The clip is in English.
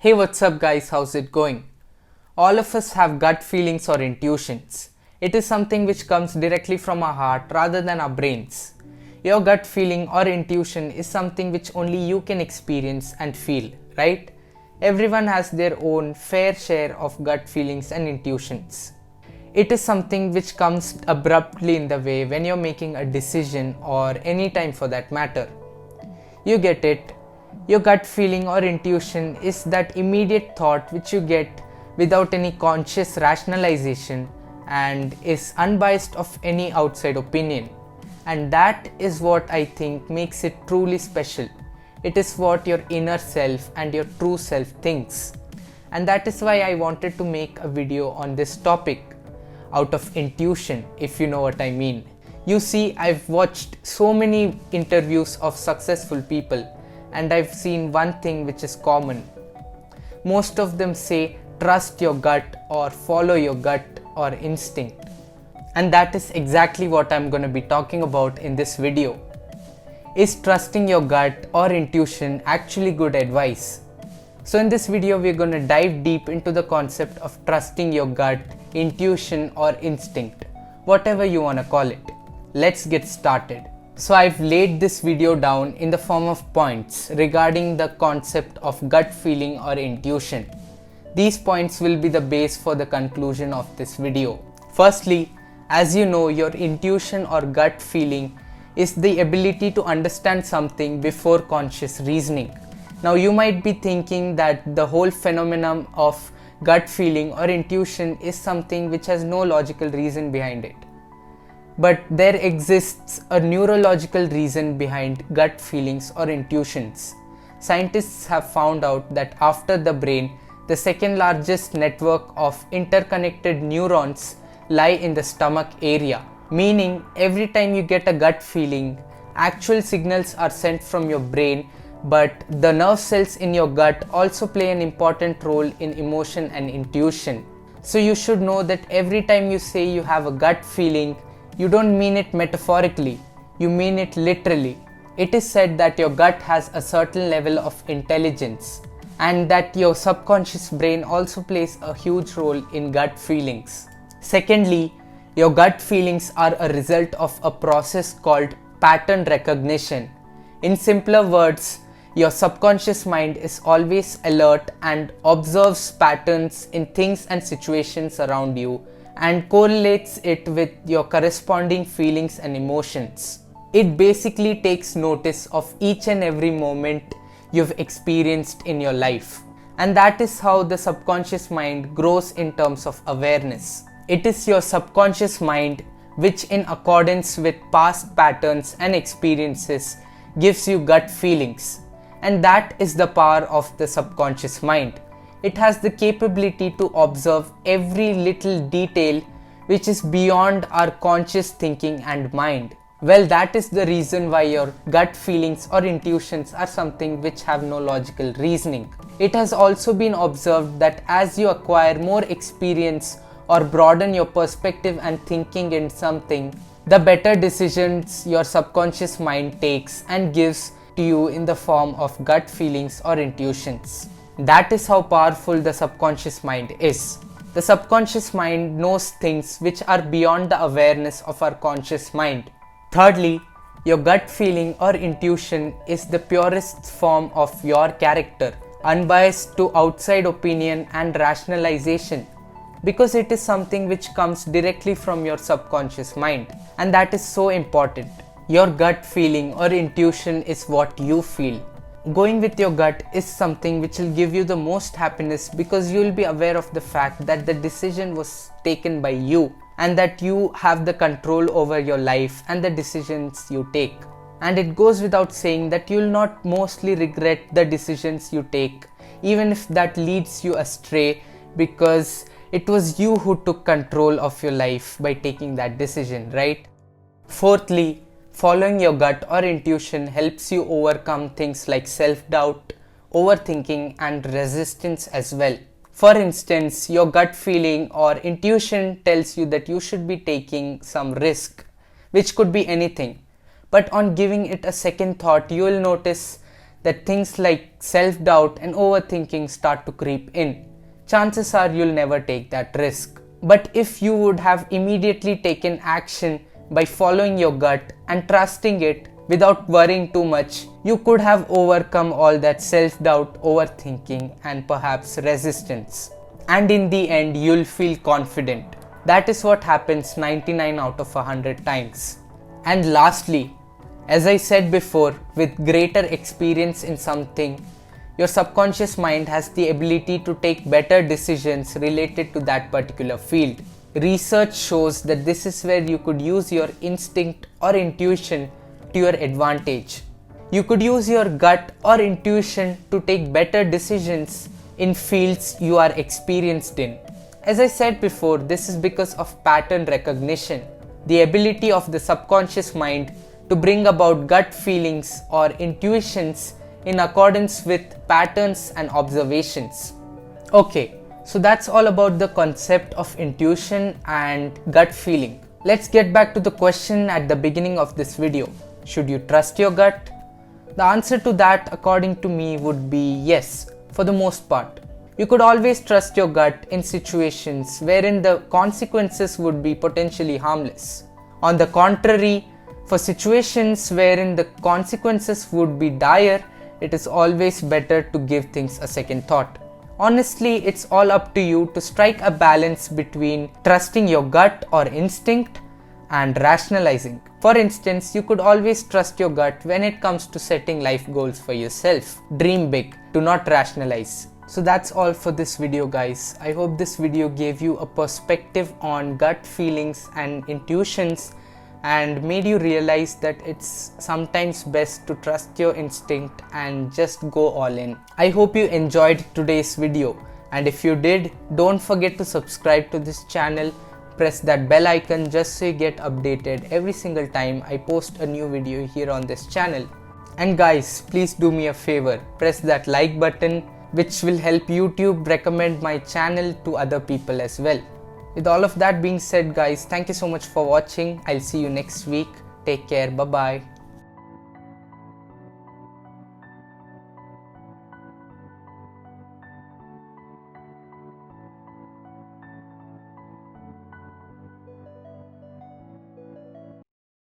Hey, what's up, guys? How's it going? All of us have gut feelings or intuitions. It is something which comes directly from our heart rather than our brains. Your gut feeling or intuition is something which only you can experience and feel, right? Everyone has their own fair share of gut feelings and intuitions. It is something which comes abruptly in the way when you're making a decision or any time for that matter. You get it. Your gut feeling or intuition is that immediate thought which you get without any conscious rationalization and is unbiased of any outside opinion. And that is what I think makes it truly special. It is what your inner self and your true self thinks. And that is why I wanted to make a video on this topic out of intuition, if you know what I mean. You see, I've watched so many interviews of successful people and I've seen one thing which is common. Most of them say trust your gut or follow your gut or instinct. And that is exactly what I'm going to be talking about in this video. Is trusting your gut or intuition actually good advice? So in this video we're going to dive deep into the concept of trusting your gut, intuition or instinct, whatever you want to call it. Let's get started. So I've laid this video down in the form of points regarding the concept of gut feeling or intuition. These points will be the base for the conclusion of this video. Firstly, as you know, your intuition or gut feeling is the ability to understand something before conscious reasoning. Now you might be thinking that the whole phenomenon of gut feeling or intuition is something which has no logical reason behind it. But there exists a neurological reason behind gut feelings or intuitions. Scientists have found out that after the brain, the second largest network of interconnected neurons lie in the stomach area. Meaning, every time you get a gut feeling, actual signals are sent from your brain, but the nerve cells in your gut also play an important role in emotion and intuition. So you should know that every time you say you have a gut feeling, you don't mean it metaphorically, you mean it literally. It is said that your gut has a certain level of intelligence and that your subconscious brain also plays a huge role in gut feelings. Secondly, your gut feelings are a result of a process called pattern recognition. In simpler words, your subconscious mind is always alert and observes patterns in things and situations around you and correlates it with your corresponding feelings and emotions. It basically takes notice of each and every moment you've experienced in your life. And that is how the subconscious mind grows in terms of awareness. It is your subconscious mind which, in accordance with past patterns and experiences, gives you gut feelings. And that is the power of the subconscious mind. It has the capability to observe every little detail which is beyond our conscious thinking and mind. Well, that is the reason why your gut feelings or intuitions are something which have no logical reasoning. It has also been observed that as you acquire more experience or broaden your perspective and thinking in something, the better decisions your subconscious mind takes and gives to you in the form of gut feelings or intuitions. That is how powerful the subconscious mind is. The subconscious mind knows things which are beyond the awareness of our conscious mind. Thirdly, your gut feeling or intuition is the purest form of your character, unbiased to outside opinion and rationalization, because it is something which comes directly from your subconscious mind, and that is so important. Your gut feeling or intuition is what you feel. Going with your gut is something which will give you the most happiness because you will be aware of the fact that the decision was taken by you and that you have the control over your life and the decisions you take. And it goes without saying that you will not mostly regret the decisions you take, even if that leads you astray, because it was you who took control of your life by taking that decision, right? Fourthly, following your gut or intuition helps you overcome things like self-doubt, overthinking and resistance as well. For instance, your gut feeling or intuition tells you that you should be taking some risk, which could be anything. But on giving it a second thought, you will notice that things like self-doubt and overthinking start to creep in. Chances are you'll never take that risk. But if you would have immediately taken action by following your gut and trusting it without worrying too much, you could have overcome all that self-doubt, overthinking, and perhaps resistance. And in the end, you'll feel confident. That is what happens 99 out of 100 times. And lastly, as I said before, with greater experience in something, your subconscious mind has the ability to take better decisions related to that particular field. Research shows that this is where you could use your instinct or intuition to your advantage. You could use your gut or intuition to take better decisions in fields you are experienced in. As I said before, this is because of pattern recognition, the ability of the subconscious mind to bring about gut feelings or intuitions in accordance with patterns and observations. Okay, so that's all about the concept of intuition and gut feeling. Let's get back to the question at the beginning of this video. Should you trust your gut? The answer to that, according to me, would be yes, for the most part. You could always trust your gut in situations wherein the consequences would be potentially harmless. On the contrary, for situations wherein the consequences would be dire, it is always better to give things a second thought. Honestly, it's all up to you to strike a balance between trusting your gut or instinct and rationalizing. For instance, you could always trust your gut when it comes to setting life goals for yourself. Dream big, do not rationalize. So that's all for this video, guys. I hope this video gave you a perspective on gut feelings and intuitions and made you realize that it's sometimes best to trust your instinct and just go all in. I hope you enjoyed today's video, and if you did, don't forget to subscribe to this channel. Press that bell icon just so you get updated every single time I post a new video here on this channel. And guys, please do me a favor, press that like button, which will help YouTube recommend my channel to other people as well. With all of that being said, guys, thank you so much for watching. I'll see you next week. Take care. Bye bye.